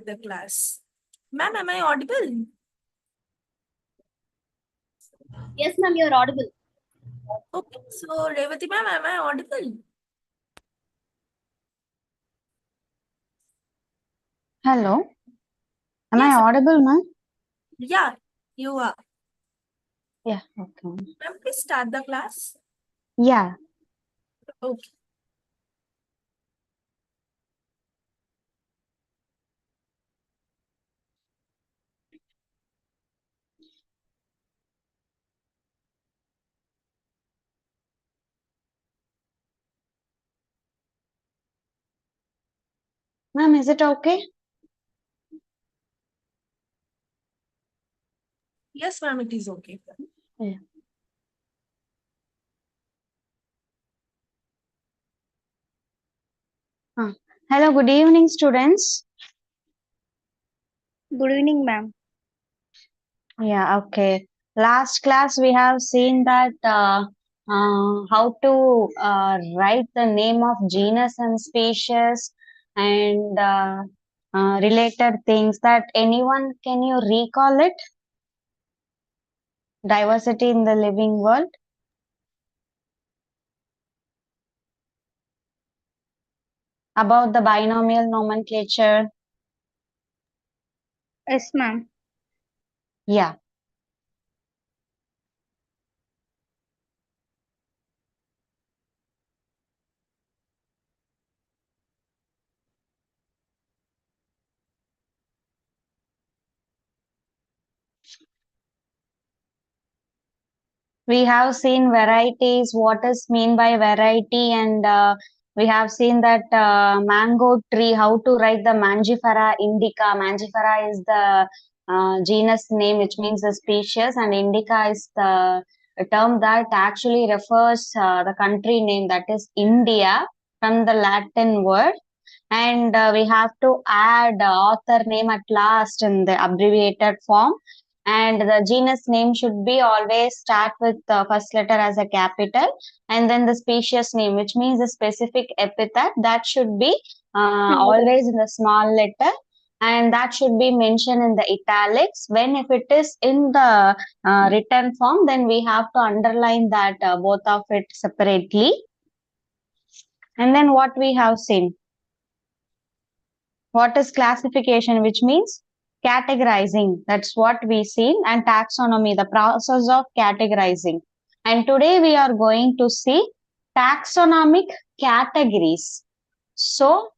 the class. Ma'am, am I audible? Yes, ma'am, you're audible. Okay, so Revati ma'am, am I audible? Hello. Am Yes. I audible, ma'am? Yeah, you are. Yeah, okay. Ma'am, please start the class. Yeah. Okay. Ma'am, is it okay? Yes, ma'am, it is okay. Yeah. Hello, good evening, students. Good evening, ma'am. Yeah, okay. Last class we have seen that how to write the name of genus and species and related things. That anyone, can you recall it? Diversity in the living world. About the binomial nomenclature. Yes, ma'am. Yeah. We have seen varieties, what is mean by variety, and we have seen that mango tree, how to write the Mangifera indica. Mangifera is the genus name, which means the species, and indica is the term that actually refers the country name, that is India, from the Latin word. And we have to add author name at last in the abbreviated form, and the genus name should be always start with the first letter as a capital, and then the species name, which means the specific epithet, that should be always in the small letter, and that should be mentioned in the italics. When if it is in the written form, then we have to underline that both of it separately. And then what we have seen, what is classification, which means categorizing. That's what we see. And taxonomy, the process of categorizing. And today we are going to see taxonomic categories. So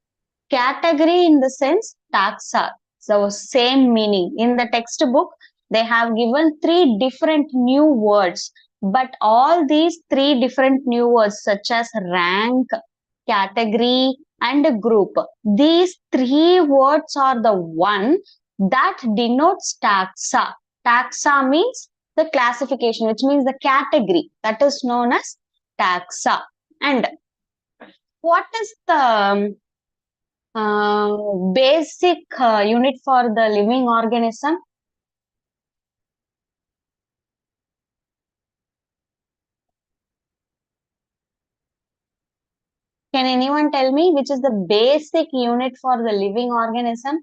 category in the sense taxa, so same meaning. In the textbook they have given 3 different new words, but all these 3 different new words such as rank, category and group, these 3 words are the one that denotes taxa. Taxa means the classification, which means the category, that is known as taxa. And what is the basic unit for the living organism? Can anyone tell me which is the basic unit for the living organism?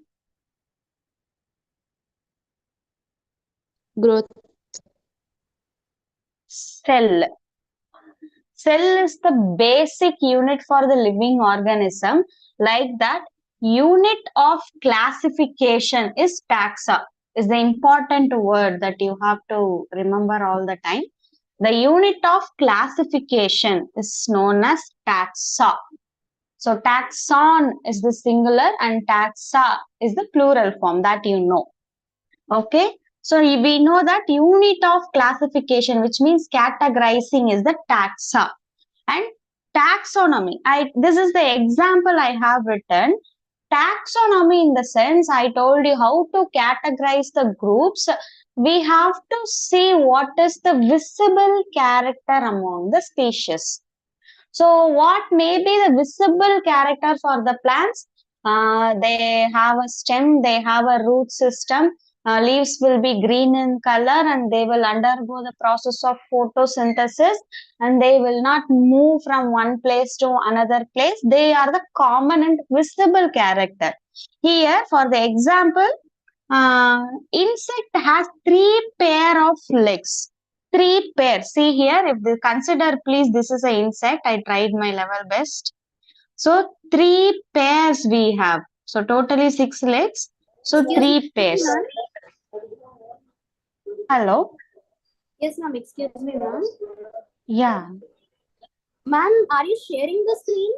Growth. Cell. Cell is the basic unit for the living organism. Like that, unit of classification is taxa, is the important word that you have to remember all the time. The unit of classification is known as taxa. So taxon is the singular and taxa is the plural form, that you know. Okay. So we know that unit of classification, which means categorizing, is the taxa. And taxonomy, this is the example I have written. Taxonomy, in the sense I told you how to categorize the groups, we have to see what is the visible character among the species. So what may be the visible character for the plants? They have a stem, they have a root system, leaves will be green in color and they will undergo the process of photosynthesis and they will not move from one place to another place. They are the common and visible character. Here, for the example, insect has 3 pair of legs. 3 pairs. See here, if they consider, please, this is an insect. I tried my level best. So 3 pairs we have. So totally 6 legs. So Excuse 3 pairs. me, ma'am. Hello. Yes, ma'am. Excuse me, ma'am. Yeah. Ma'am, are you sharing the screen?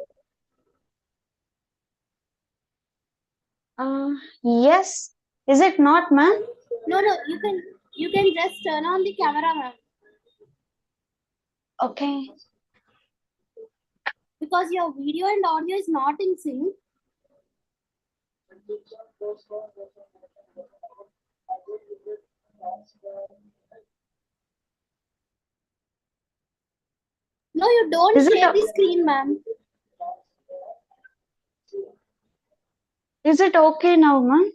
Yes. Is it not, ma'am? No, you can just turn on the camera, ma'am. Okay. Because your video and audio is not in sync. No, you don't Is it share the screen, ma'am. Is it okay now, ma'am?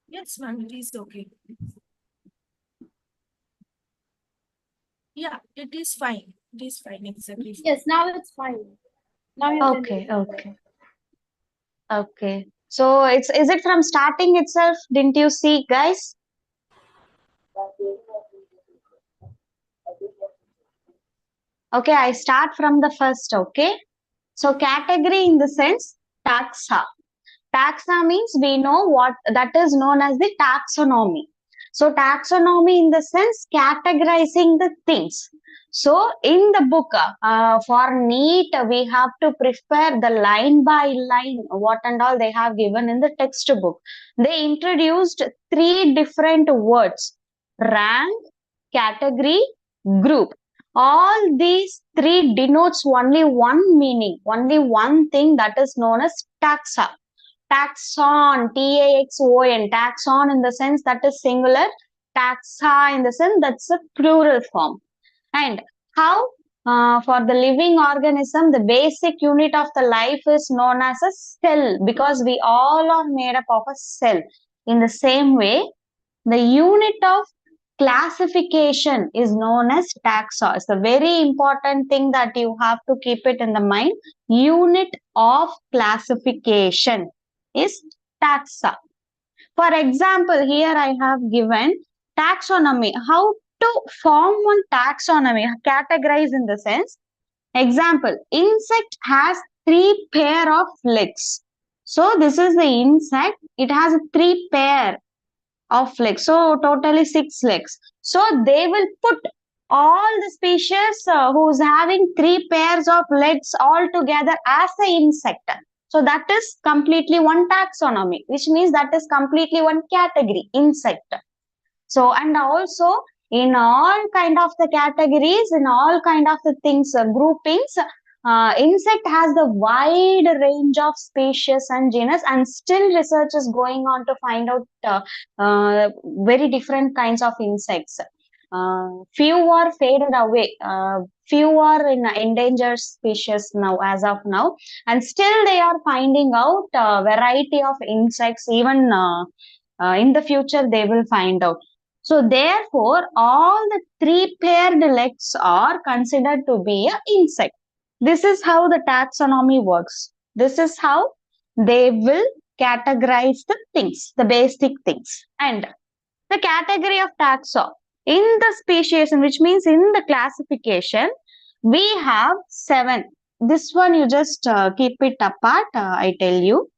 Yes, ma'am, it is okay. Yeah, it is fine. It is fine, exactly. Yes, now it's fine. Now you Okay, okay. Okay. So is it from starting itself? Didn't you see, guys? Okay, I start from the first, okay? So category in the sense taxa. Taxa means we know what that is known as the taxonomy. So taxonomy in the sense categorizing the things. So in the book for Neet, we have to prepare the line by line what and all they have given in the textbook. They introduced 3 different words: rank, category, group. All these 3 denotes only one meaning, only one thing, that is known as taxa. Taxon, Taxon, taxon in the sense that is singular, taxa in the sense that's a plural form. And how for the living organism, the basic unit of the life is known as a cell, because we all are made up of a cell. In the same way, the unit of classification is known as taxa. It's a very important thing that you have to keep it in the mind. Unit of classification is taxa. For example, here I have given taxonomy. How to form one taxonomy, categorize in the sense. Example, insect has 3 pair of legs. So this is the insect. It has 3 pair of legs. So totally 6 legs. So they will put all the species who's having 3 pairs of legs all together as an insect. So that is completely one taxonomy, which means that is completely one category, insect. So, and also in all kind of the categories, in all kind of the things, groupings, insect has the wide range of species and genus, and still research is going on to find out very different kinds of insects. Few are faded away. Few are in endangered species now, as of now, and still they are finding out variety of insects. Even in the future, they will find out. So therefore, all the 3 paired legs are considered to be an insect. This is how the taxonomy works. This is how they will categorize the things, the basic things. And the category of taxa in the speciation, which means in the classification, we have 7. This one you just keep it apart, I tell you.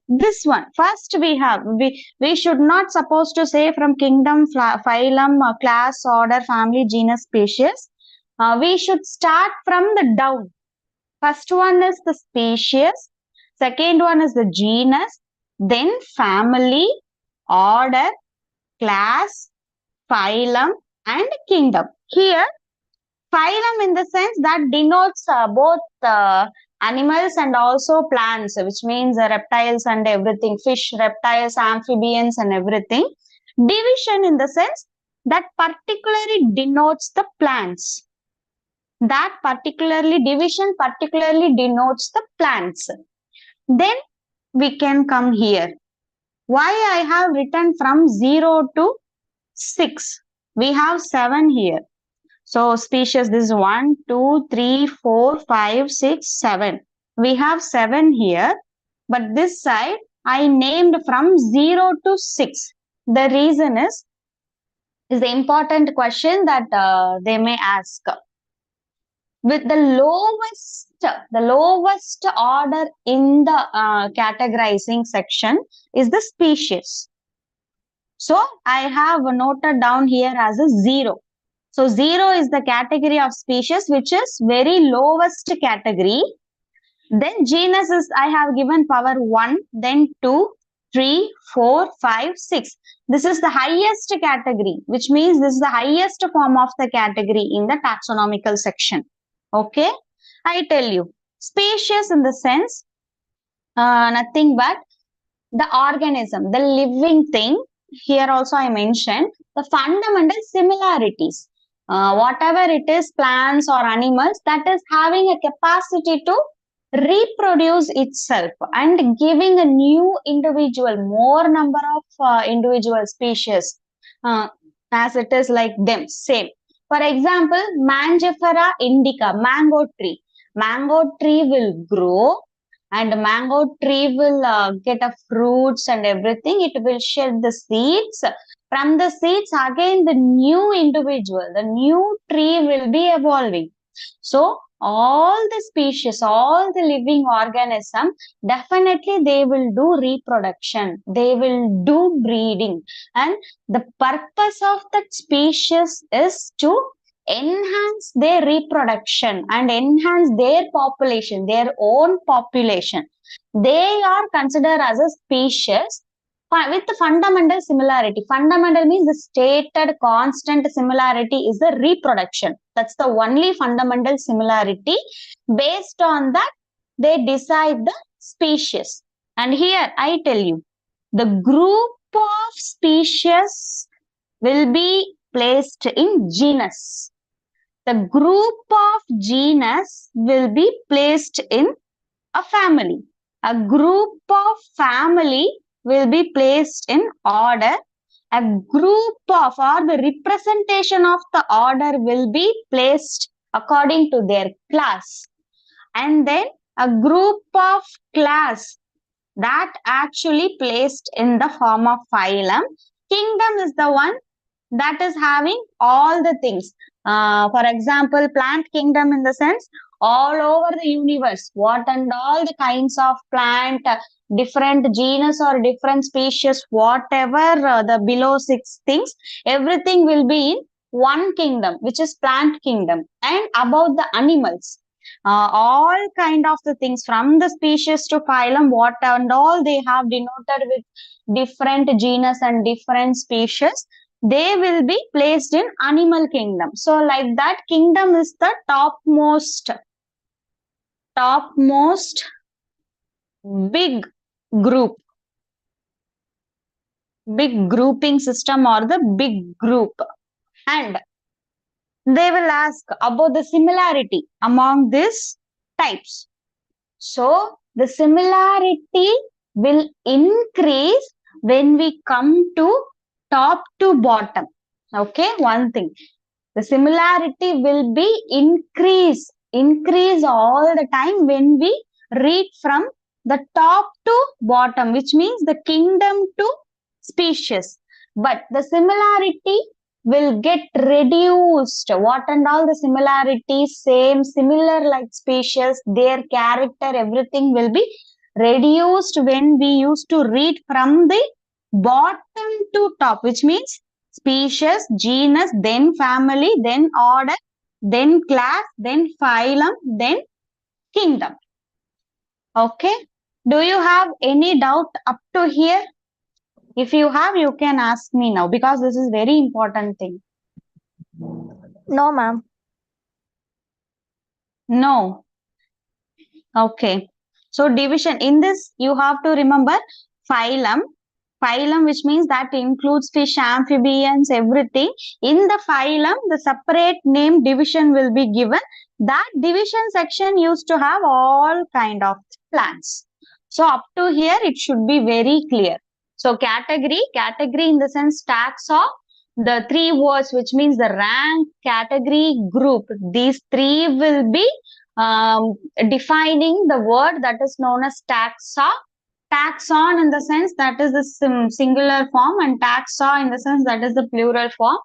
This one first we should not supposed to say from kingdom, phylum, class, order, family, genus, species. We should start from the down. First one is the species, second one is the genus, then family, order, class, phylum, and kingdom. Here phylum in the sense that denotes both animals and also plants, which means reptiles and everything, fish, reptiles, amphibians and everything. Division in the sense that particularly denotes the plants. That particularly division particularly denotes the plants. Then we can come here. Why I have written from 0 to 6? We have 7 here. So species, this is 1, 2, 3, 4, 5, 6, 7. We have 7 here. But this side, I named from 0 to 6. The reason is the important question that they may ask. With the lowest order in the categorizing section is the species. So I have noted down here as a 0. So 0 is the category of species which is very lowest category. Then genus is, I have given power 1, then 2, 3, 4, 5, 6. This is the highest category, which means this is the highest form of the category in the taxonomical section. Okay, I tell you, species in the sense, nothing but the organism, the living thing. Here also I mentioned the fundamental similarities. Whatever it is, plants or animals, that is having a capacity to reproduce itself and giving a new individual, more number of individual species as it is like them, same. For example, Mangifera indica, mango tree. Mango tree will grow and mango tree will get a fruits and everything. It will shed the seeds. From the seeds, again the new individual, the new tree will be evolving. So all the species, all the living organism, definitely they will do reproduction. They will do breeding. And the purpose of that species is to enhance their reproduction and enhance their population, their own population. They are considered as a species with the fundamental similarity. Fundamental means the stated constant similarity is the reproduction. That's the only fundamental similarity. Based on that, they decide the species. And here I tell you, the group of species will be placed in genus. The group of genus will be placed in a family. A group of family will be placed in order. A group of or the representation of the order will be placed according to their class. And then a group of class that actually placed in the form of phylum. Kingdom is the one that is having all the things. For example, plant kingdom in the sense all over the universe, what and all the kinds of plant, different genus or different species, whatever the below 6 things, everything will be in one kingdom, which is plant kingdom. And about the animals, all kind of the things from the species to phylum, what and all they have denoted with different genus and different species, they will be placed in animal kingdom. So like that, kingdom is the topmost big group, big grouping system or the big group. And they will ask about the similarity among these types. So the similarity will increase when we come to top to bottom. Okay, one thing. The similarity will be increase all the time when we read from the top to bottom, which means the kingdom to species. But the similarity will get reduced. What and all the similarities, same, similar like species, their character, everything will be reduced when we used to read from the bottom to top, which means species, genus, then family, then order, then class, then phylum, then kingdom. Okay. Do you have any doubt up to here? If you have, you can ask me now because this is very important thing. No, ma'am. No. Okay. So division in this, you have to remember phylum. Phylum, which means that includes fish, amphibians, everything. In the phylum, the separate name division will be given. That division section used to have all kind of plants. So up to here, it should be very clear. So category in the sense taxa, the three words, which means the rank, category, group. These three will be defining the word that is known as taxa. Taxon in the sense that is the singular form, and taxa in the sense that is the plural form.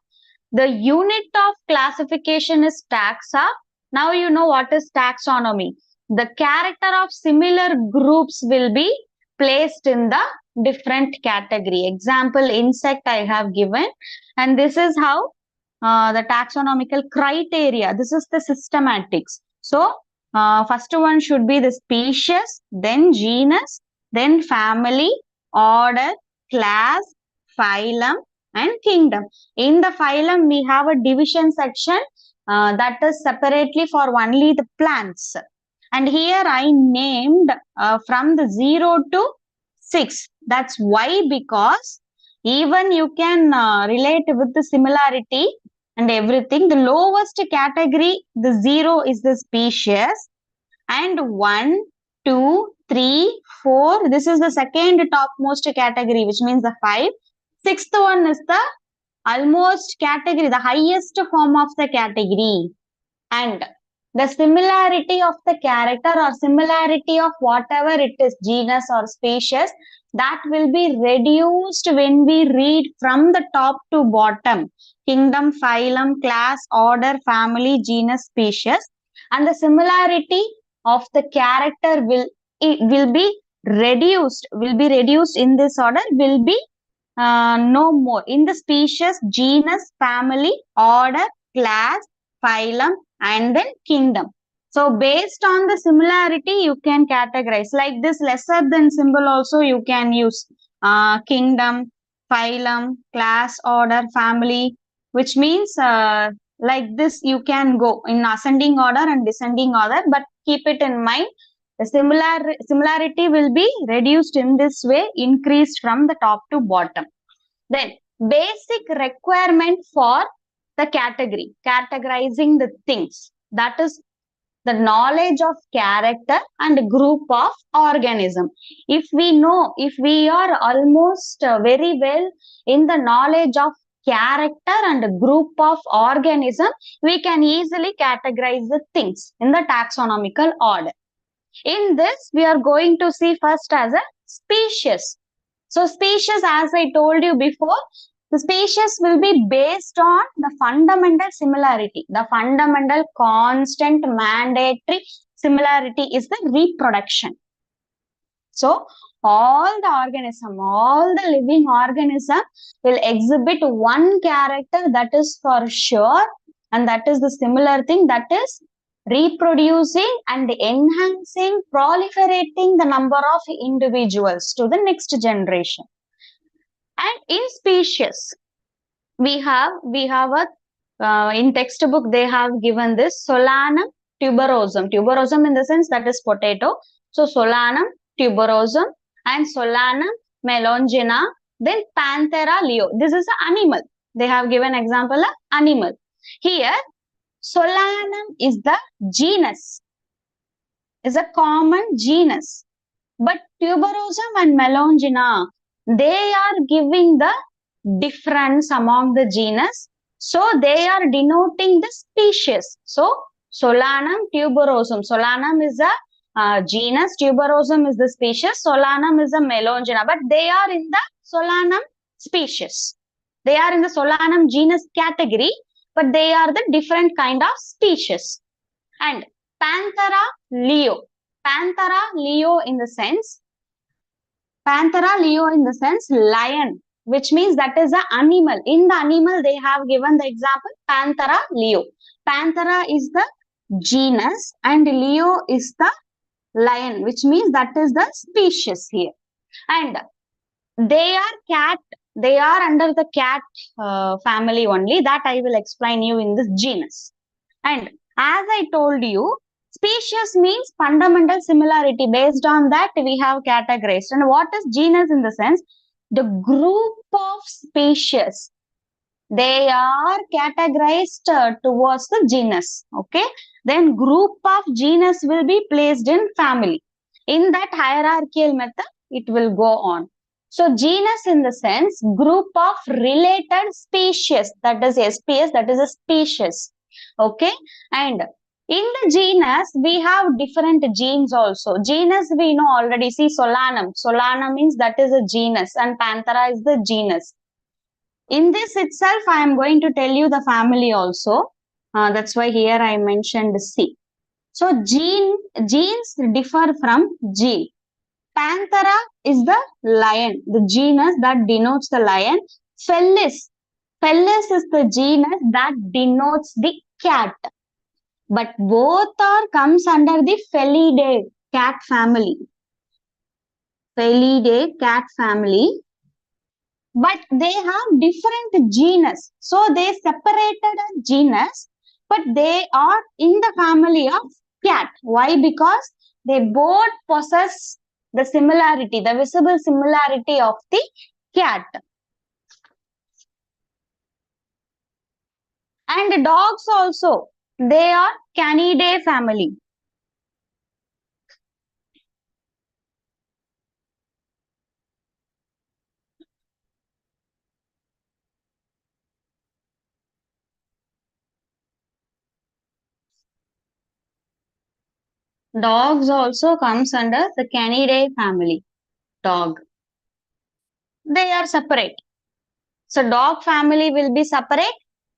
The unit of classification is taxa. Now you know what is taxonomy. The character of similar groups will be placed in the different category. Example, insect I have given, and this is how the taxonomical criteria. This is the systematics. So, first one should be the species, then genus, then family, order, class, phylum, and kingdom. In the phylum, we have a division section that is separately for only the plants. And here I named from the 0 to 6. That's why, because even you can relate with the similarity and everything. The lowest category, the 0 is the species, and 1, 2, 3, 4. This is the second topmost category, which means the 5. Sixth one is the almost category, the highest form of the category. And the similarity of the character or similarity of whatever it is, genus or species, that will be reduced when we read from the top to bottom. Kingdom, phylum, class, order, family, genus, species. And the similarity of the character will be reduced in this order, will be no more. In the species, genus, family, order, class, phylum, and then kingdom. So based on the similarity, you can categorize. Like this lesser than symbol also you can use. Kingdom, phylum, class, order, family, which means like this you can go in ascending order and descending order, but keep it in mind. The similarity will be reduced in this way, increased from the top to bottom. Then basic requirement for the category, categorizing the things. That is the knowledge of character and group of organism. If we are almost very well in the knowledge of character and group of organism, we can easily categorize the things in the taxonomical order. In this, we are going to see first as a species. So species, as I told you before, the species will be based on the fundamental similarity. The fundamental constant mandatory similarity is the reproduction. So all the living organism will exhibit one character, that is for sure, and that is the similar thing, that is reproducing and enhancing, proliferating the number of individuals to the next generation. And in species, we have a in textbook they have given this Solanum tuberosum. Tuberosum in the sense that is potato. So Solanum tuberosum and Solanum melongena. Then Panthera leo. This is an animal. They have given example of animal. Here Solanum is the genus, is a common genus. But tuberosum and melongena, they are giving the difference among the genus. So they are denoting the species. So Solanum tuberosum. Solanum is a genus, tuberosum is the species, Solanum is a melongena. But they are in the Solanum species. They are in the Solanum genus category, but they are the different kind of species. And Panthera leo. Panthera leo in the sense lion, which means that is an animal. In the animal, they have given the example Panthera leo. Panthera is the genus and leo is the lion, which means that is the species here. And they are under the cat family only. That I will explain you in this genus. And as I told you, species means fundamental similarity. Based on that, we have categorized. And what is genus in the sense? The group of species. They are categorized towards the genus. Okay. Then group of genus will be placed in family. In that hierarchical method, it will go on. So genus in the sense group of related species, that is SPS, that is a species. Okay, and in the genus we have different genes also. Genus we know already. See Solanum. Solanum means that is a genus and Panthera is the genus. In this itself, I am going to tell you the family also. That's why here I mentioned C. So genes differ from gene. Panthera is the lion, the genus that denotes the lion. Felis. Felis is the genus that denotes the cat. But both are comes under the Felidae cat family. Felidae cat family. But they have different genus. So they separated a genus, but they are in the family of cat. Why? Because they both possess the similarity, the visible similarity of the cat. And dogs also, they are Canidae family. Dogs also comes under the Canidae family. Dog. They are separate. So dog family will be separate.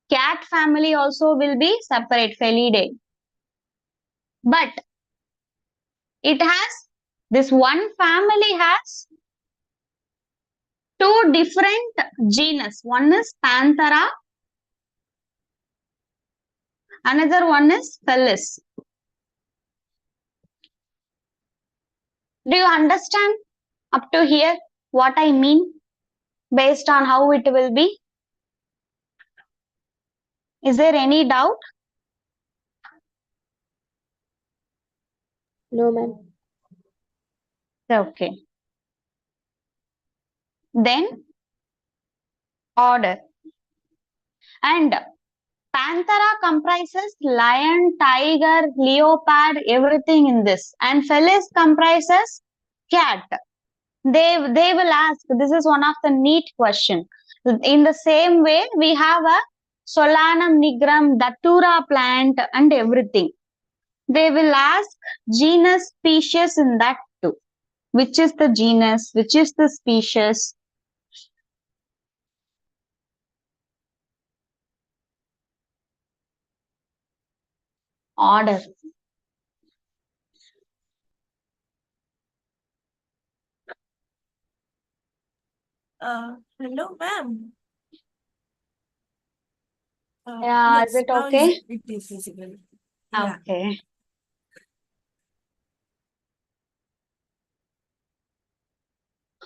Cat family also will be separate, Felidae. But it has, this one family has two different genus. One is Panthera, another one is Felis. Do you understand up to here what I mean based on how it will be? Is there any doubt? No, ma'am. Okay. Then order. And Panthera comprises lion, tiger, leopard, everything in this. And Felis comprises cat. They will ask, this is one of the neat question. In the same way, we have a Solanum nigrum, Datura plant and everything. They will ask genus, species in that too. Which is the genus? Which is the species? Order. Hello, ma'am. Yeah, Yes, is it now okay? it is visible. Yeah. Okay.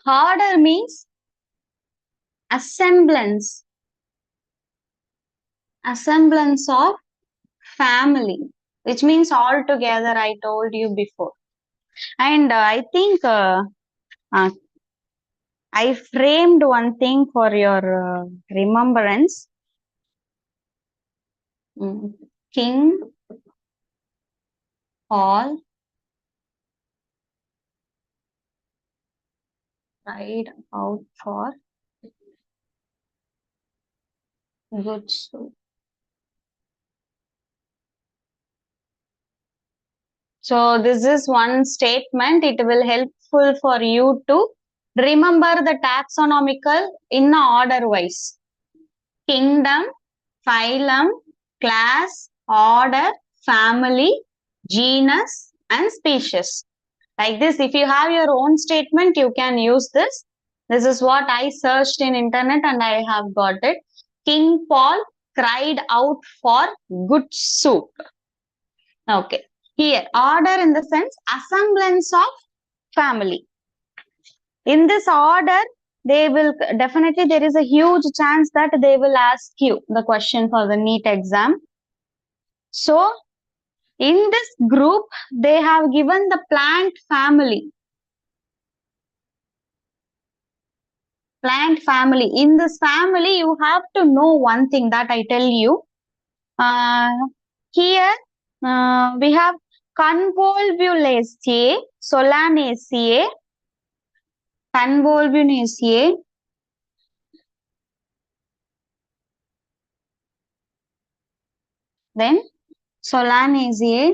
Order means assemblance. Assemblance of family, which means all together, I told you before. And I think I framed one thing for your remembrance. King Paul cried out for good soup. So this is one statement. It will helpful for you to remember the taxonomical in order wise. Kingdom, phylum, class, order, family, genus, and species. Like this, if you have your own statement, you can use this. This is what I searched in internet and I have got it. King Paul cried out for good soup. Okay. Here, order in the sense assemblance of family. In this order, they will definitely, there is a huge chance that they will ask you the question for the NEET exam. So, in this group, they have given the plant family. Plant family. In this family, you have to know one thing that I tell you. Here, we have Convolvulaceae. Solanaceae, Convolvulaceae, then Solanaceae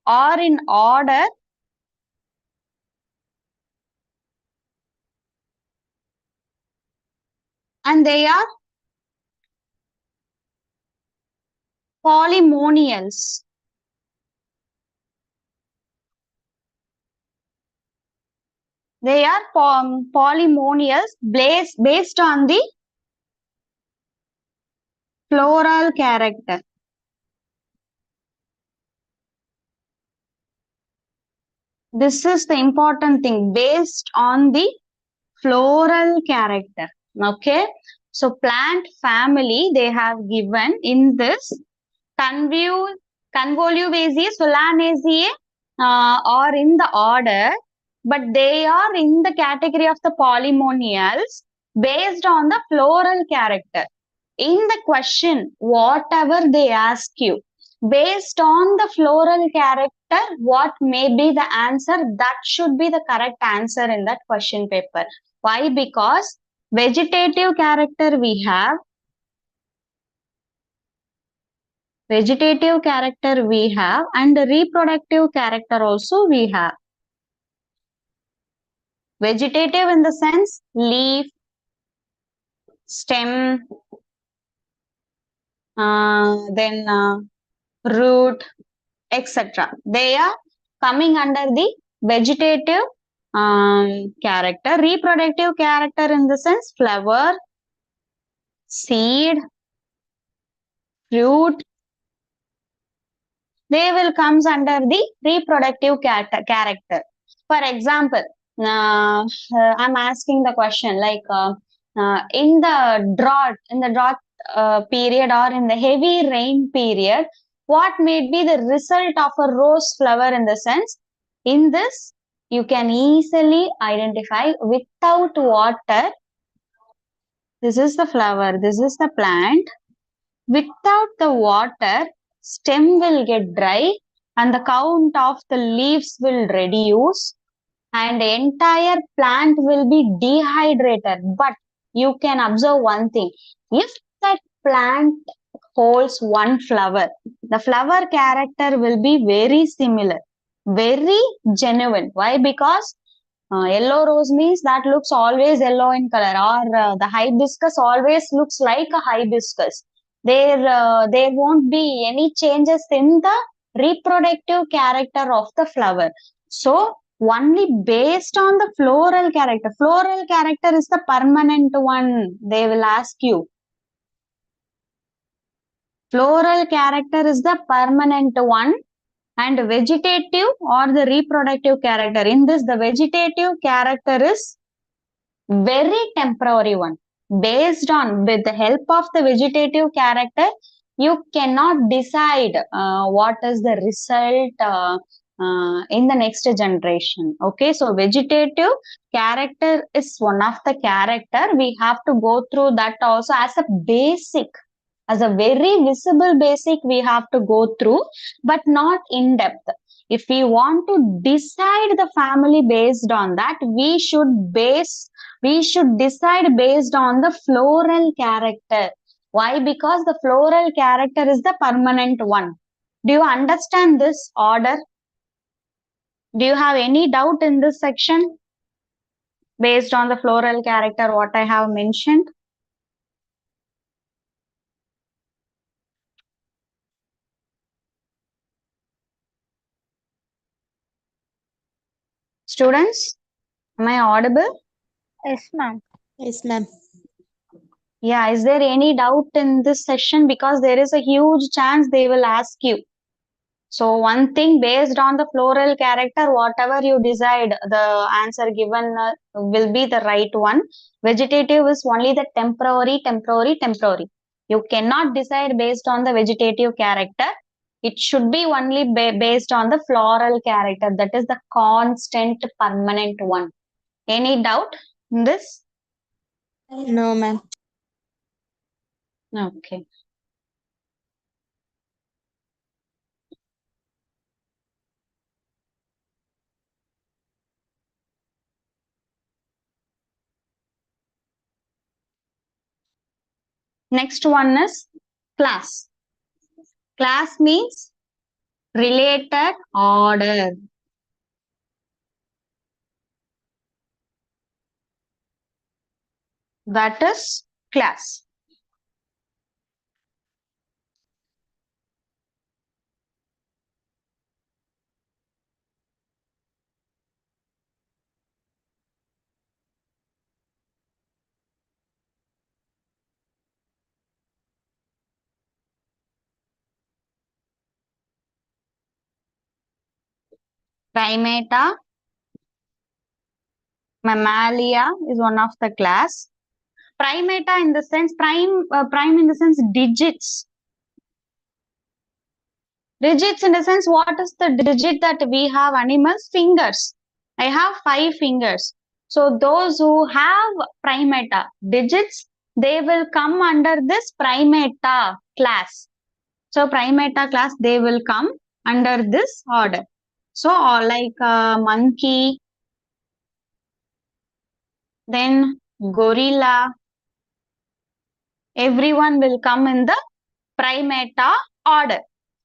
are in order and they are polymonials. They are polymonials based on the floral character. This is the important thing, based on the floral character. Okay. So plant family they have given in this Convolvulaceae, Solanaceae are in the order, but they are in the category of the polymonials based on the floral character. In the question, whatever they ask you, based on the floral character, what may be the answer? That should be the correct answer in that question paper. Why? Because vegetative character we have, and reproductive character also we have. Vegetative in the sense leaf, stem, then root, etc. They are coming under the vegetative character. Reproductive character in the sense flower, seed, fruit, they will comes under the reproductive character. For example, I'm asking the question like in the drought period or in the heavy rain period, what may be the result of a rose flower in the sense? In this, you can easily identify without water. This is the flower, this is the plant. Without the water, stem will get dry and the count of the leaves will reduce and the entire plant will be dehydrated. But you can observe one thing. If that plant holds one flower, the flower character will be very similar, very genuine. Why? Because yellow rose means that looks always yellow in color, or the hibiscus always looks like a hibiscus. There won't be any changes in the reproductive character of the flower. So only based on the floral character. Floral character is the permanent one. They will ask you. Floral character is the permanent one. And vegetative or the reproductive character. In this, the vegetative character is very temporary one. Based on, with the help of the vegetative character, you cannot decide what is the result in the next generation. Okay, so vegetative character is one of the character. We have to go through that also as a basic. As a very visible basic, we have to go through, but not in depth. If we want to decide the family based on that, we should decide based on the floral character. Why? Because the floral character is the permanent one. Do you understand this order? Do you have any doubt in this section? Based on the floral character, what I have mentioned? Students, am I audible? Yes, ma'am. Yes, ma'am. Yeah, is there any doubt in this session? Because there is a huge chance they will ask you. So one thing, based on the floral character, whatever you decide, the answer given will be the right one. Vegetative is only the temporary. You cannot decide based on the vegetative character. It should be only based on the floral character. That is the constant, permanent one. Any doubt in this? No, ma'am. Okay. Next one is class. Class means related order. That is class. Primata, Mammalia is one of the class. Primata in the sense, prime in the sense digits. Digits in the sense, what is the digit that we have animals? Fingers. I have 5 fingers. So those who have primata digits, they will come under this primata class. So primata class, they will come under this order. So like monkey, then gorilla, everyone will come in the primata order.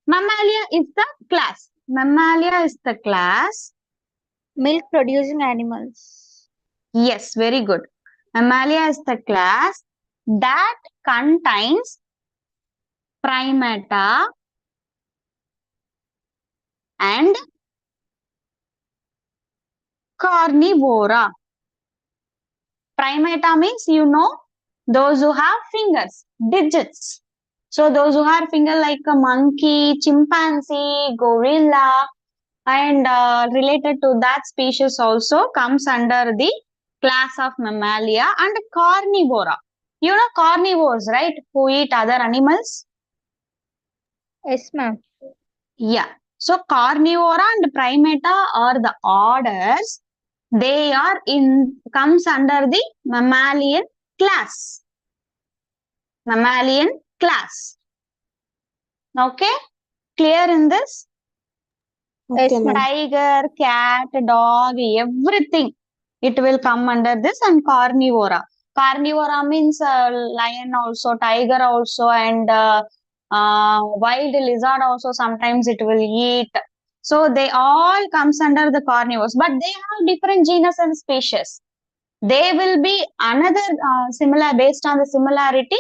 Mammalia is the class. Mammalia is the class. Milk producing animals. Yes, very good. Mammalia is the class that contains primata and carnivora. Primata means, those who have fingers, digits. So those who have finger like a monkey, chimpanzee, gorilla, and related to that species also comes under the class of Mammalia. And carnivora. You know carnivores, right? Who eat other animals? Yes, ma'am. Yeah. So carnivora and primata are the orders. They are comes under the mammalian class. Mammalian class. Okay? Clear in this? Okay, ma'am. Tiger, cat, dog, everything. It will come under this. And carnivora. Carnivora means lion also, tiger also, and wild lizard also sometimes it will eat. So they all comes under the carnivores, but they have different genus and species. They will be another similar, based on the similarity,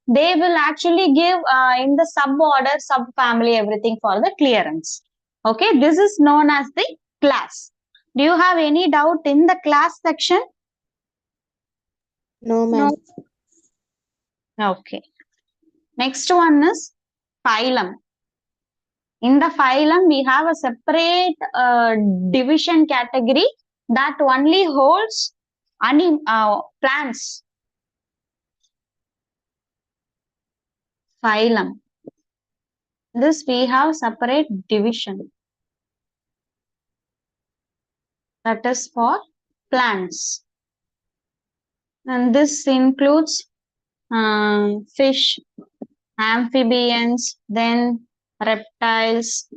they will actually give in the suborder, subfamily, everything for the clearance. Okay, this is known as the class. Do you have any doubt in the class section? No, ma'am. Okay. Next one is phylum. In the phylum, we have a separate division category that only holds plants. Phylum. This we have separate division. That is for plants. And this includes fish, amphibians, then reptiles,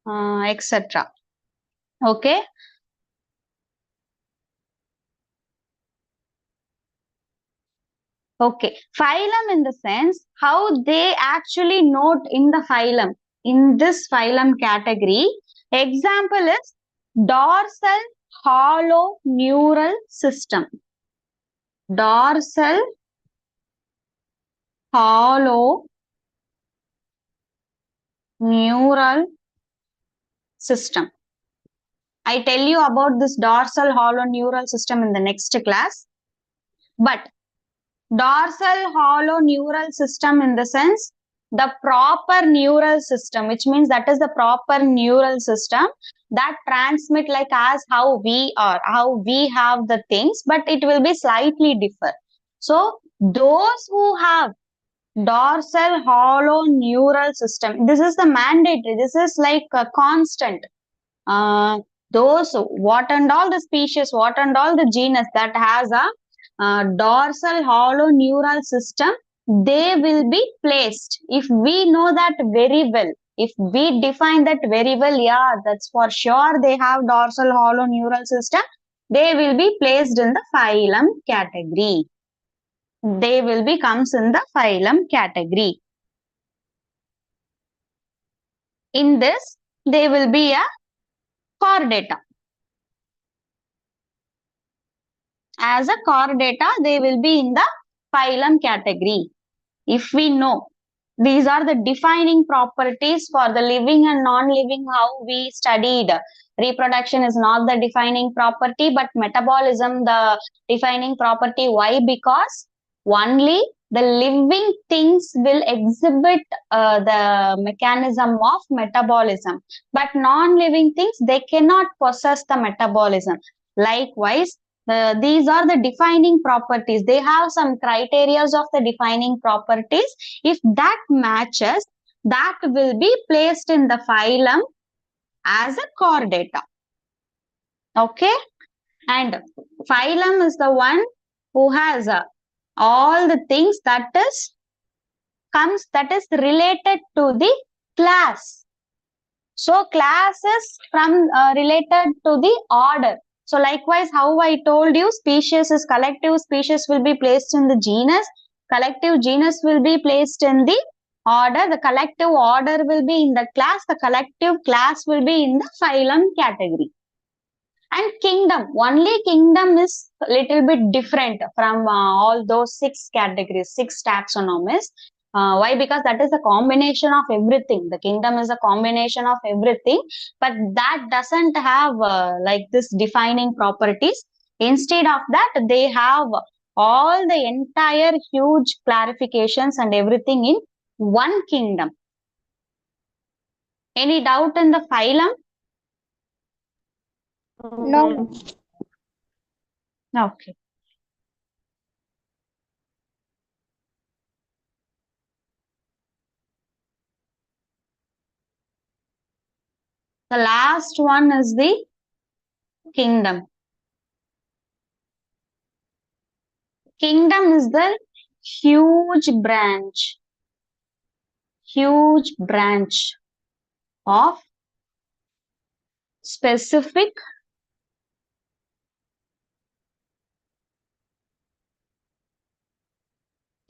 etc. Okay. Okay. Phylum in the sense how they actually note in the phylum. In this phylum category, example is dorsal hollow neural system. Dorsal hollow neural system. I tell you about this dorsal hollow neural system in the next class. But dorsal hollow neural system in the sense the proper neural system, which means that is the proper neural system that transmit like as how we are, how we have the things, but it will be slightly different. So those who have dorsal hollow neural system, this is the mandatory, this is like a constant. Those what and all the species, what and all the genus that has a dorsal hollow neural system, they will be placed. If we know that very well, if we define that very well, yeah, that's for sure they have dorsal hollow neural system, they will be placed in the phylum category. they will be comes in the phylum category. In this, they will be a chordata. As a chordata, they will be in the phylum category. If we know these are the defining properties for the living and non-living, how we studied. Reproduction is not the defining property, but metabolism the defining property. Why? Because only the living things will exhibit the mechanism of metabolism, but non-living things, they cannot possess the metabolism. Likewise, these are the defining properties. They have some criteria of the defining properties. If that matches, that will be placed in the phylum as a chordata. Okay? And phylum is the one who has all the things that is related to the class. So class is from related to the order. So likewise, how I told you, species is collective species will be placed in the genus. Collective genus will be placed in the order. The collective order will be in the class. The collective class will be in the phylum category. And kingdom, only kingdom is a little bit different from all those 6 categories, 6 taxonomies. Why? Because that is a combination of everything. The kingdom is a combination of everything, but that doesn't have like this defining properties. Instead of that, they have all the entire huge clarifications and everything in one kingdom. Any doubt in the phylum? No. Okay. The last one is the kingdom. Kingdom is the huge branch of specific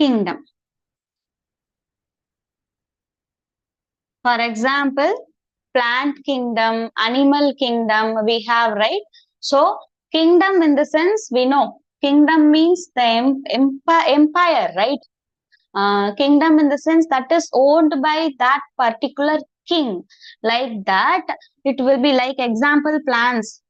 kingdom. For example, plant kingdom, animal kingdom we have, right? So kingdom in the sense we know. Kingdom means the empire, right? Kingdom in the sense that is owned by that particular king. Like that, it will be like example plants.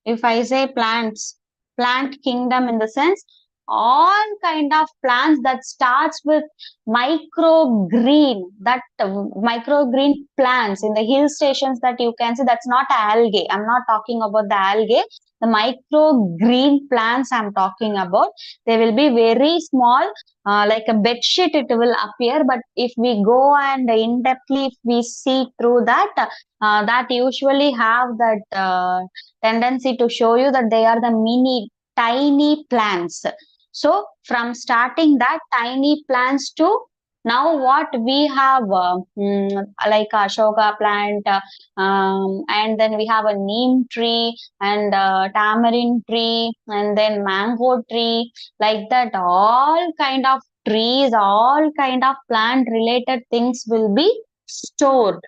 If I say plants, plant kingdom in the sense all kind of plants that starts with microgreen, that microgreen plants in the hill stations that you can see, that's not algae. I'm not talking about the algae. The microgreen plants I'm talking about, they will be very small, like a bed sheet it will appear, but if we go and in-depthly if we see through that, that usually have that tendency to show you that they are the mini tiny plants. So from starting that tiny plants to now what we have like Ashoka plant, and then we have a neem tree and tamarind tree and then mango tree, like that all kind of trees, all kind of plant related things will be stored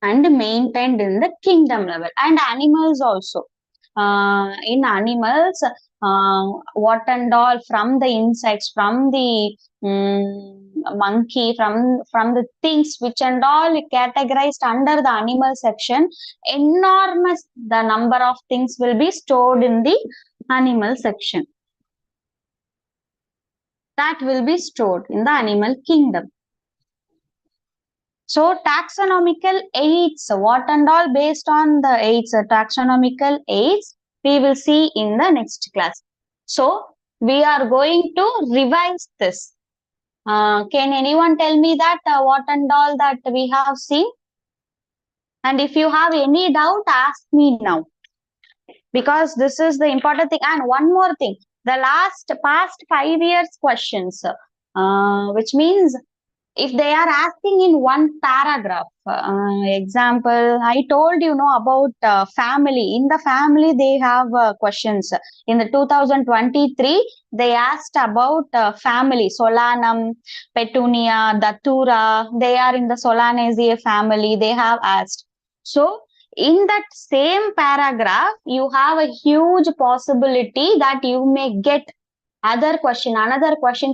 and maintained in the kingdom level. And animals also. In animals, what and all, from the insects, from the monkey, from the things which and all categorized under the animal section, enormous the number of things will be stored in the animal section. That will be stored in the animal kingdom. So taxonomical aids, what and all based on the aids, taxonomical aids, we will see in the next class. So we are going to revise this. Can anyone tell me that what and all that we have seen? And if you have any doubt, ask me now. Because this is the important thing. And one more thing, the past 5 years questions, which means if they are asking in one paragraph, example, I told about family. In the family, they have questions. In the 2023, they asked about family, Solanum, Petunia, Datura. They are in the Solanaceae family. They have asked. So, in that same paragraph, you have a huge possibility that you may get another question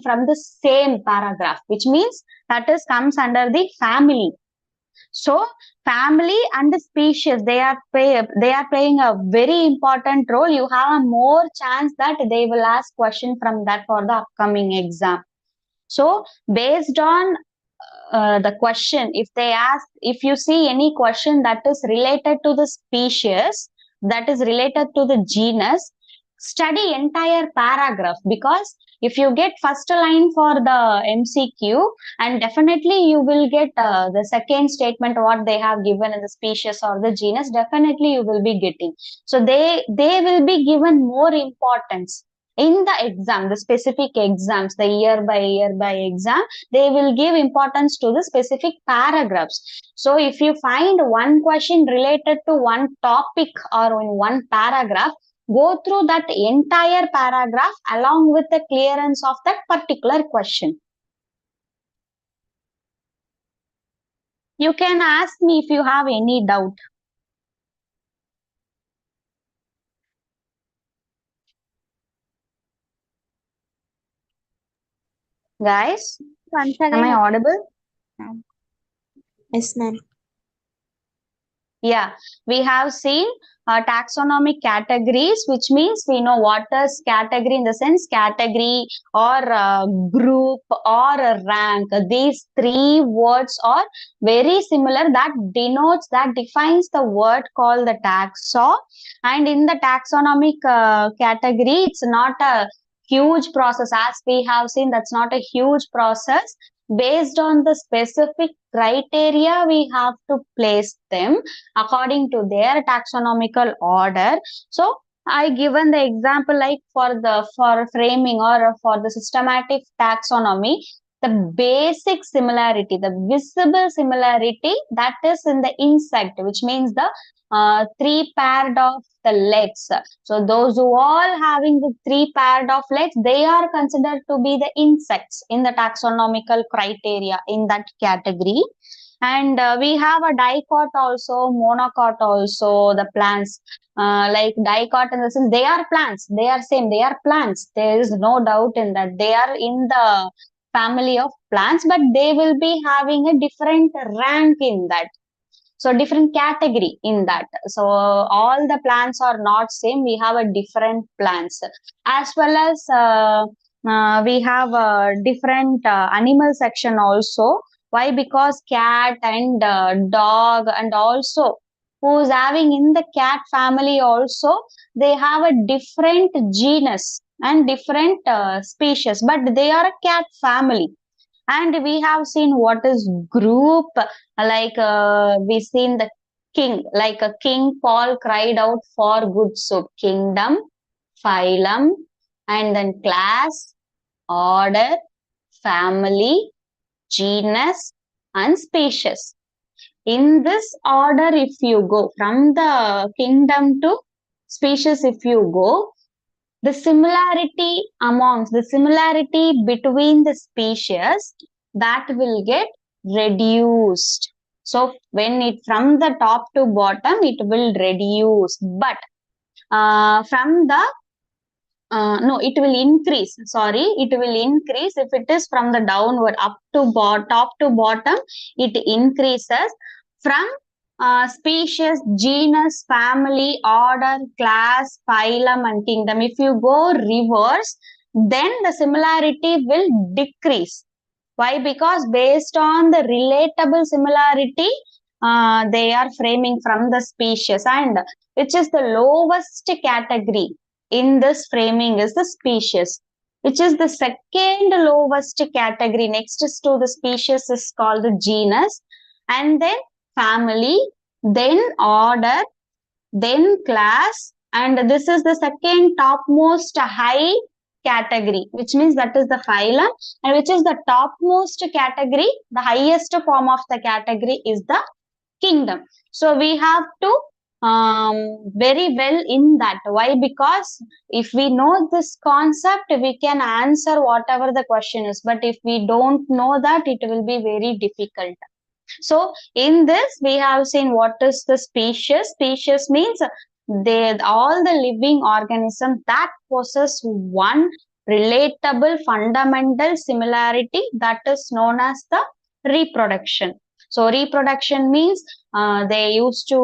from the same paragraph, which means that is comes under the family. So family and the species, they are playing a very important role. You have a more chance that they will ask question from that for the upcoming exam. So based on the question, if you see any question that is related to the species, that is related to the genus, study entire paragraph, because if you get first line for the MCQ, and definitely you will get the second statement what they have given in the species or the genus, definitely you will be getting. So they will be given more importance in the exam, the specific exams, the year by exam, they will give importance to the specific paragraphs. So if you find one question related to one topic or in one paragraph, go through that entire paragraph along with the clearance of that particular question. You can ask me if you have any doubt. Guys, Once am I again, audible? Yes, ma'am. Yeah, we have seen taxonomic categories, which means we know what is category in the sense category or group or a rank. These three words are very similar. That denotes, that defines the word called the taxon. And in the taxonomic category, it's not a huge process. As we have seen, that's not a huge process. Based on the specific criteria, we have to place them according to their taxonomical order. So I given the example like for framing or for the systematic taxonomy, the basic similarity, the visible similarity, that is in the insect, which means the three paired of the legs. So those who all having the three paired of legs, they are considered to be the insects in the taxonomical criteria in that category. And we have a dicot also, monocot also, the plants. Like dicot in the sense, they are plants. They are same. They are plants. There is no doubt in that. They are in the family of plants, but they will be having a different rank in that. So different category in that. So all the plants are not same. We have a different plants, as well as we have a different animal section also. Why? Because cat and dog, and also who's having in the cat family also, they have a different genus and different species, but they are a cat family. And we have seen what is group, like we seen the king, like a king Paul cried out for good soup. Kingdom, phylum, and then class, order, family, genus, and species. In this order, if you go from the kingdom to species, if you go, the similarity between the species, that will get reduced. So when it from the top to bottom, it will reduce, but from the no, it will increase. Sorry, it will increase if it is from the downward up to top to bottom. It increases from species, genus, family, order, class, phylum, and kingdom. If you go reverse, then the similarity will decrease. Why? Because based on the relatable similarity, they are framing from the species, and which is the lowest category in this framing is the species, which is the second lowest category. Next is to the species is called the genus, and then family, then order, then class, and this is the second topmost high category, which means that is the phylum, and which is the topmost category, the highest form of the category is the kingdom. So we have to very well in that. Why? Because if we know this concept, we can answer whatever the question is. But if we don't know that, it will be very difficult. So in this, we have seen what is the species. Species means all the living organisms that possess one relatable fundamental similarity that is known as the reproduction. So reproduction means they used to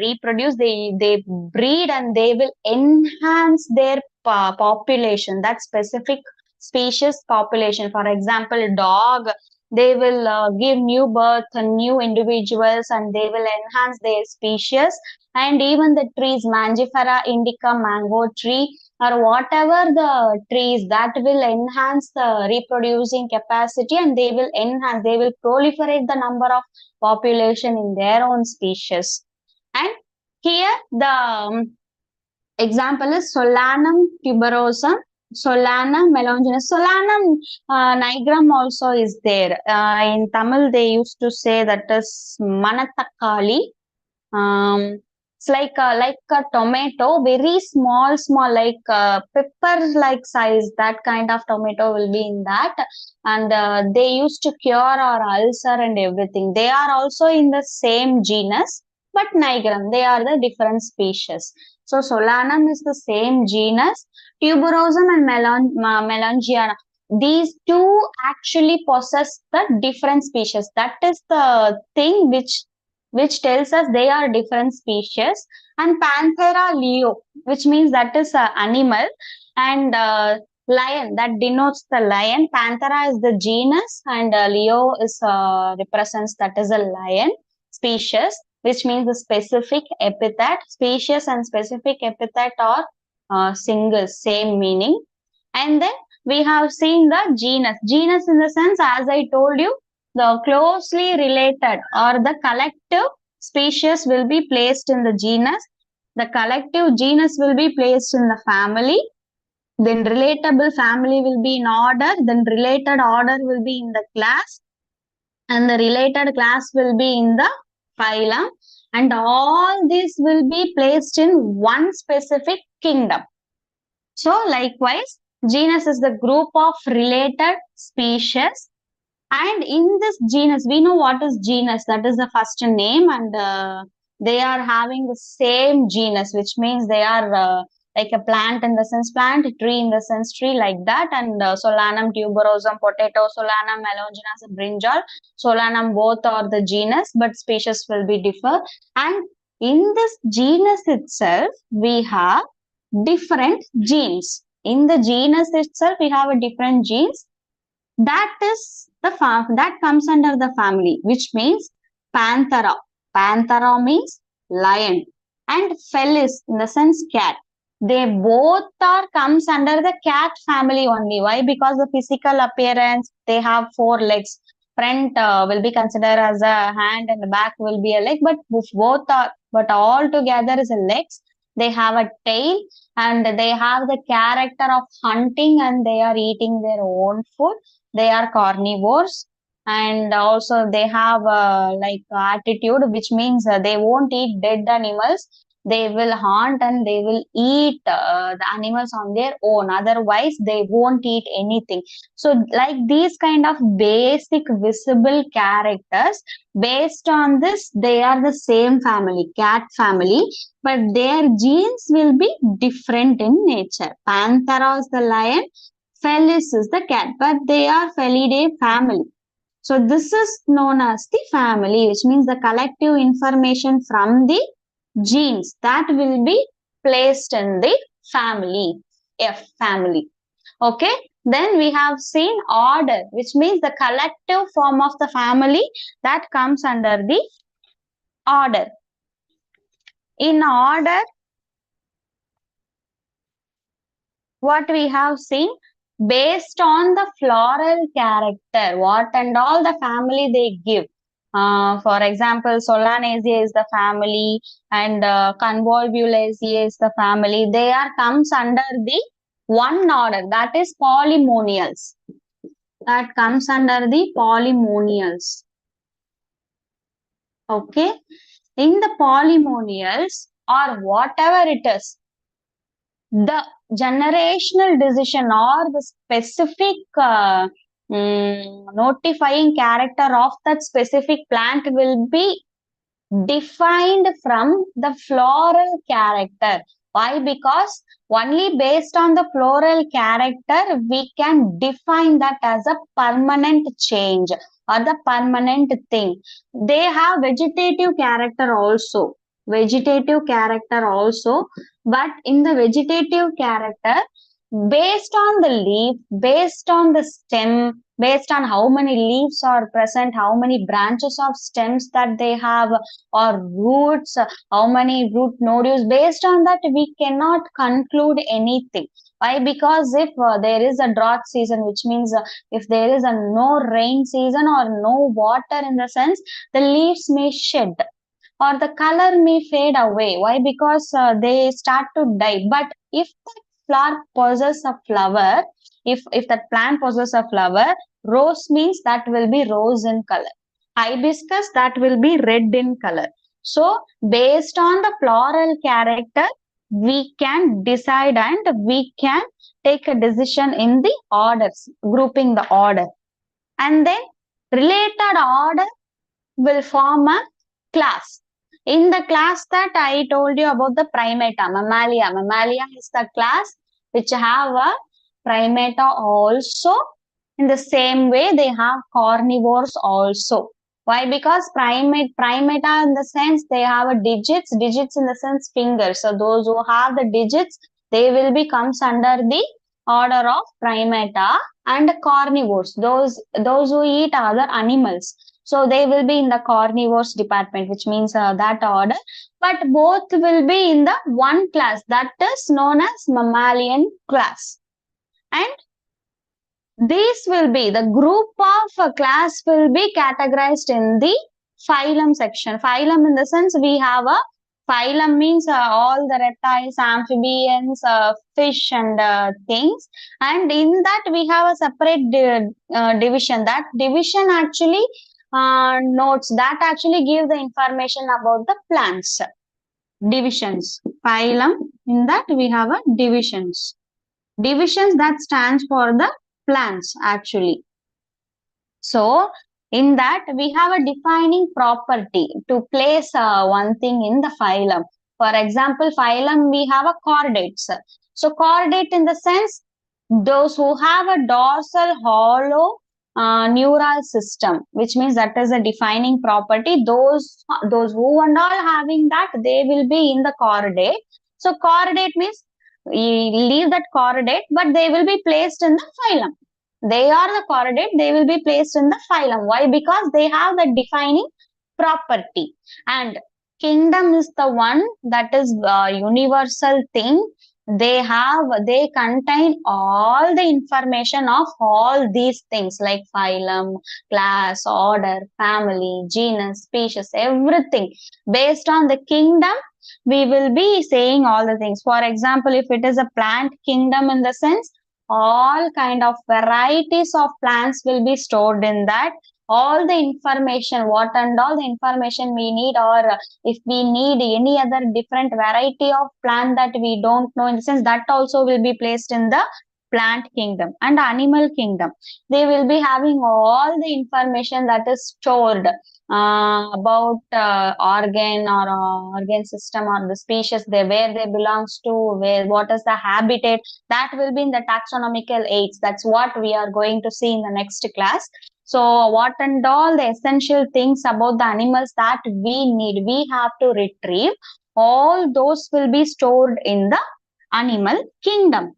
reproduce, they breed and they will enhance their population, that specific species population. For example, dog, they will give new birth and new individuals and they will enhance their species. And even the trees, Mangifera indica, mango tree, or whatever the trees, that will enhance the reproducing capacity and they will enhance, they will proliferate the number of population in their own species. And here the example is Solanum tuberosum, Solanum melonginus. Solanum nigrum also is there. In Tamil, they used to say that is Manatakali. It's like a tomato, very small, like pepper-like size. That kind of tomato will be in that, and they used to cure our ulcer and everything. They are also in the same genus, but nigrum, they are the different species. So Solanum is the same genus. Tuberosum and Melangiana, these two actually possess the different species. That is the thing which tells us they are different species. And Panthera leo, which means that is an animal, and lion, that denotes the lion. Panthera is the genus, and leo is represents, that is a lion species, which means the specific epithet. Species and specific epithet are single, same meaning. And then we have seen the genus. Genus in the sense, as I told you, the closely related or the collective species will be placed in the genus. The collective genus will be placed in the family. Then relatable family will be in order. Then related order will be in the class. And the related class will be in the phylum. And all this will be placed in one specific kingdom. So likewise, genus is the group of related species. And in this genus, we know what is genus. That is the first name, and they are having the same genus, which means they are like a plant in the sense plant, tree in the sense tree, like that. And Solanum tuberosum, potato, Solanum melonginus, brinjal, Solanum, both are the genus, but species will be differ. And in this genus itself, we have different genes. In the genus itself, we have a different genes. That is the that comes under the family, which means Panthera. Panthera means lion, and Felis in the sense cat. They both are comes under the cat family only. Why? Because the physical appearance, they have 4 legs. Front will be considered as a hand and the back will be a leg, but both are, but all together is a legs. They have a tail and they have the character of hunting and they are eating their own food. They are carnivores, and also they have like attitude, which means they won't eat dead animals. They will hunt and they will eat the animals on their own. Otherwise, they won't eat anything. So, like these kind of basic visible characters, based on this, they are the same family, cat family, but their genes will be different in nature. Panthera is the lion, Felis is the cat, but they are Felidae family. So this is known as the family, which means the collective information from the genes that will be placed in the family, F family. Okay. Then we have seen order, which means the collective form of the family that comes under the order. In order, what we have seen, based on the floral character, what and all the family they give. For example, Solanaceae is the family and Convolvulaceae is the family. They are comes under the one order, that is polymonials. That comes under the polymonials. Okay. In the polymonials or whatever it is, the generational decision or the specific notifying character of that specific plant will be defined from the floral character. Why? Because only based on the floral character we can define that as a permanent change or the permanent thing. They have vegetative character also. Vegetative character also, but in the vegetative character, based on the leaf, based on the stem, based on how many leaves are present, how many branches of stems that they have, or roots, how many root nodules, based on that we cannot conclude anything. Why? Because if there is a drought season, which means if there is a no rain season or no water in the sense, the leaves may shed or the color may fade away. Why? Because they start to die. But if that flower possesses a flower, if that plant possesses a flower, rose means that will be rose in color. Hibiscus, that will be red in color. So based on the floral character, we can decide and we can take a decision in the orders, grouping the order. And then related order will form a class. In the class that I told you about the primata, mammalia. Mammalia is the class which have a primata also. In the same way, they have carnivores also. Why? Because primata in the sense they have a digits in the sense fingers. So those who have the digits, they will be comes under the order of primata, and carnivores. Those who eat other animals. So they will be in the carnivores department, which means that order. But both will be in the one class that is known as mammalian class. And these will be the group of a class will be categorized in the phylum section. Phylum in the sense we have a phylum means all the reptiles, amphibians, fish and things. And in that we have a separate division. That division actually notes that actually give the information about the plants. Divisions. Phylum, in that we have a divisions. Divisions that stands for the plants actually. So in that we have a defining property to place one thing in the phylum. For example, phylum we have a chordates. So chordate in the sense those who have a dorsal hollow neural system, which means that is a defining property. Those who and all having that, they will be in the chordate. So chordate means we leave that chordate, but they will be placed in the phylum. They are the chordate, they will be placed in the phylum. Why? Because they have the defining property. And kingdom is the one that is universal thing. They contain all the information of all these things like phylum, class, order, family, genus, species, everything. Based on the kingdom, we will be saying all the things. For example, if it is a plant kingdom in the sense, all kind of varieties of plants will be stored in that. All the information, what and all the information we need, or if we need any other different variety of plant that we don't know, in the sense that also will be placed in the plant kingdom. And animal kingdom, they will be having all the information that is stored about organ or organ system or the species, where they belongs to, what is the habitat, that will be in the taxonomical aids. That's what we are going to see in the next class. So what and all the essential things about the animals that we need, we have to retrieve. All those will be stored in the animal kingdom.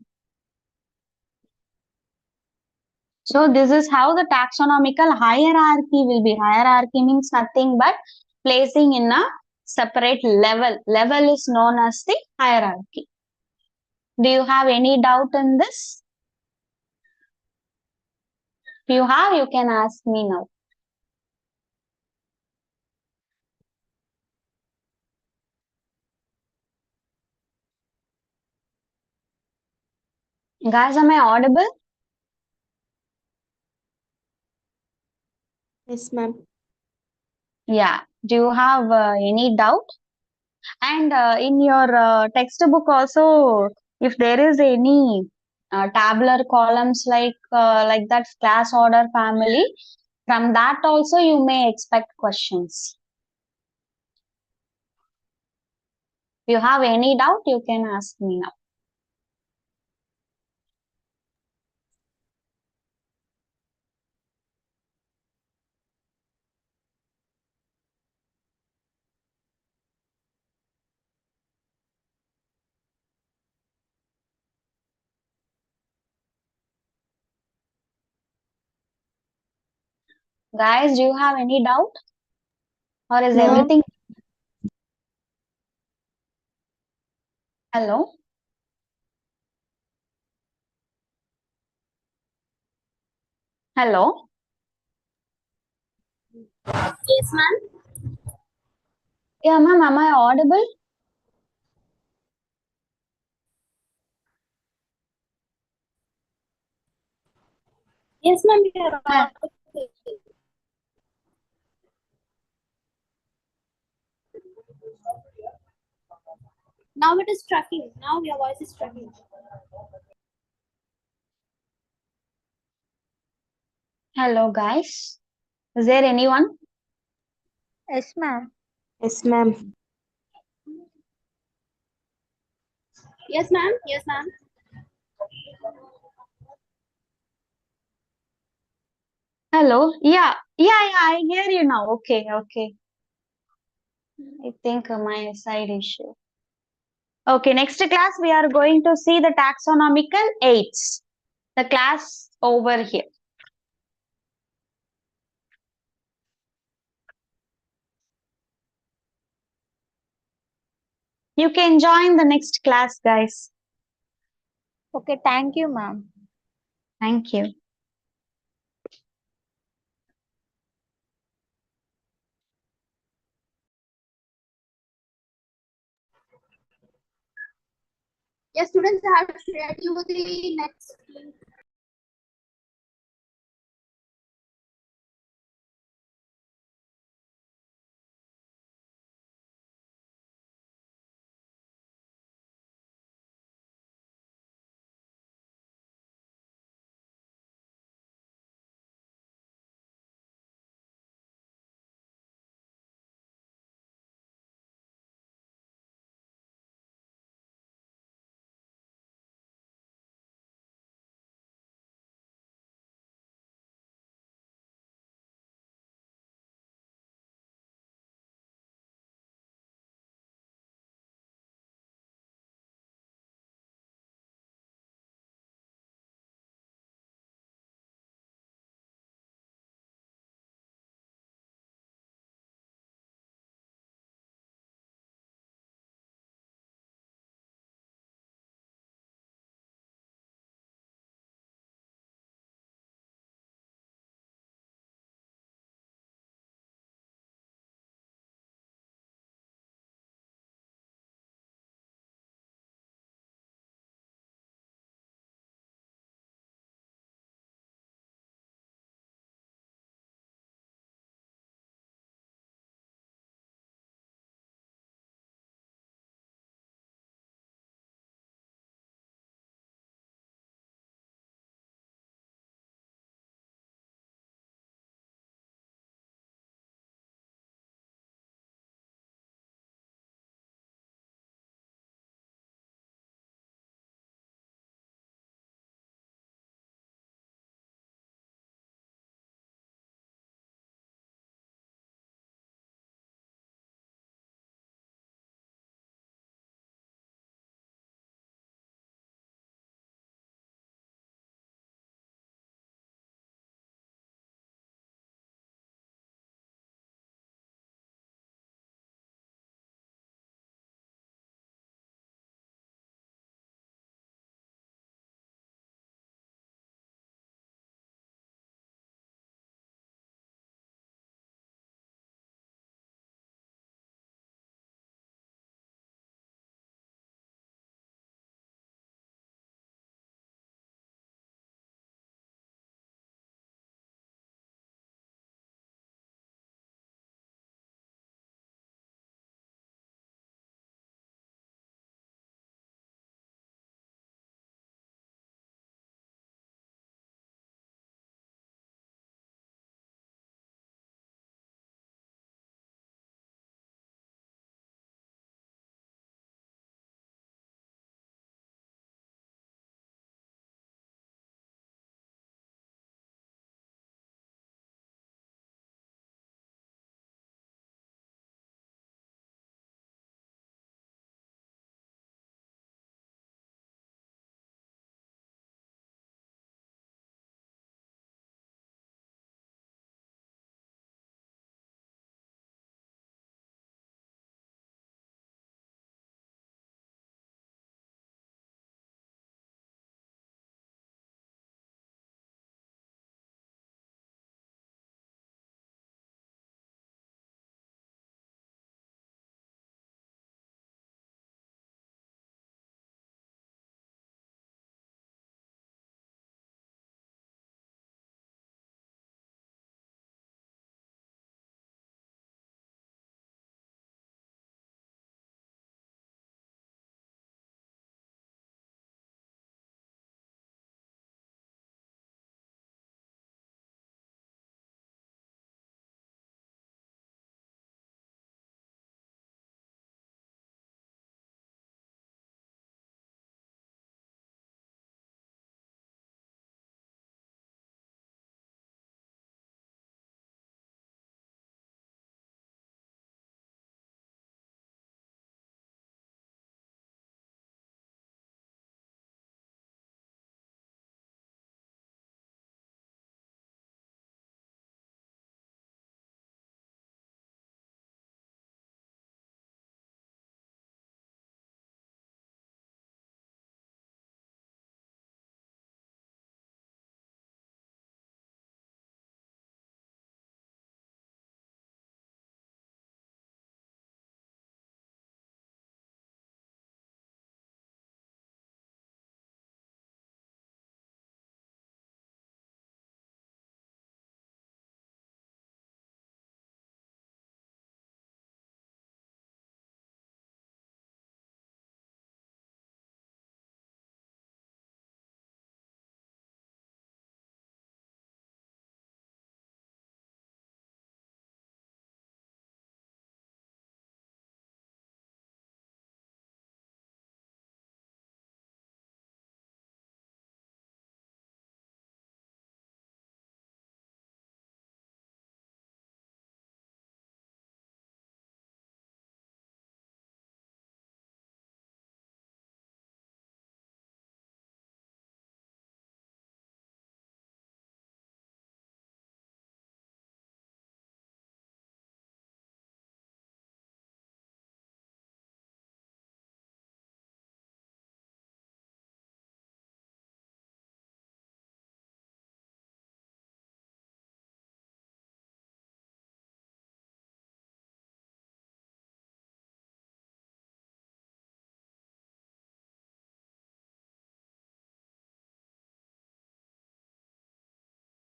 So this is how the taxonomical hierarchy will be. Hierarchy means nothing but placing in a separate level. Level is known as the hierarchy. Do you have any doubt in this? If you have, you can ask me now. Guys, am I audible? Yes, ma'am. Yeah. Do you have any doubt? And in your textbook also, if there is any tabular columns like that class order family, from that also you may expect questions. If you have any doubt, you can ask me now. Guys, do you have any doubt? Or is No. everything? Hello? Hello? Yes, ma'am. Yeah, ma'am, am I audible? Yes, ma'am. You are Huh. audible. Now it is tracking. Now your voice is tracking. Hello, guys. Is there anyone? Yes, ma'am. Yes, ma'am. Yes, ma'am. Yes, ma'am. Hello? Yeah, I hear you now. Okay, okay. I think my side issue. Okay, next class we are going to see the taxonomical aids. The class over here. You can join the next class, guys. Okay, thank you, ma'am. Thank you. Yes, students, I have shared you the next link.